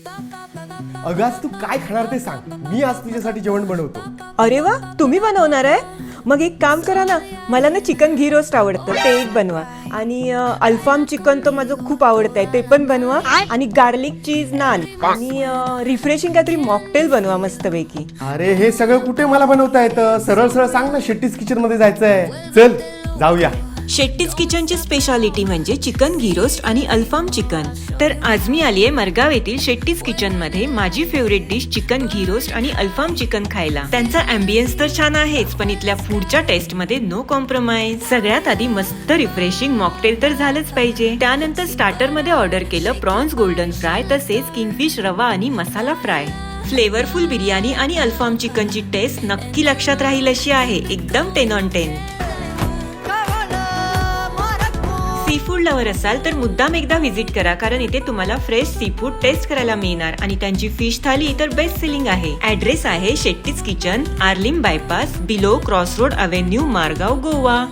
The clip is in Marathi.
अगं आज तू काय खाणार ते सांग, मी आज तुझ्यासाठी जेवण बनवतो. अरे वा, तुम्ही बनवणार आहे? मग एक काम करा ना, मला ना चिकन घी रोस्ट आवडतं, ते एक बनवा. आणि अल्फाम चिकन तर माझं खूप आवडत आहे, ते पण बनवा. आणि गार्लिक चीज नान आणि रिफ्रेशिंग काहीतरी मॉकटेल बनवा मस्तपैकी. अरे हे सगळं कुठे मला बनवता येतं? सरळ सरळ सांग ना, शेट्टीज किचन मध्ये जायचंय. चल जाऊया. शेट्टीज किचनची स्पेशालिटी म्हणजे चिकन घी रोस्ट आणि अल्फाम चिकन. तर आज मी आली आहे मरगाव येथील शेट्टीज किचन मध्ये माझी फेवरेट डिश चिकन घी रोस्ट आणि अल्फाम चिकन खायला. त्यांचा अँबियन्स तर छान आहेच, पण इथल्या फूडच्या टेस्ट मध्ये नो कॉम्प्रोमाइज. सगळ्यात आधी मस्त रिफ्रेशिंग मॉकटेल तर झालंच पाहिजे. त्यानंतर स्टार्टर मध्ये ऑर्डर केलं प्रॉन्स गोल्डन फ्राय, तसेच किंगफिश रवा आणि मसाला फ्राय. फ्लेवरफुल बिर्याणी आणि अल्फाम चिकनची टेस्ट नक्की लक्षात राहील अशी आहे, एकदम 10 on 10. सी फूड लवर असाल तर मुद्दाम एकदा व्हिजिट करा, कारण इथे तुम्हाला फ्रेश सी फूड टेस्ट करायला मिळणार. आणि त्यांची फिश थाली तर बेस्ट सेलिंग आहे. ऍड्रेस आहे Shetty's kitchen, Arlem bypass, below cross road avenue, Margao, Goa.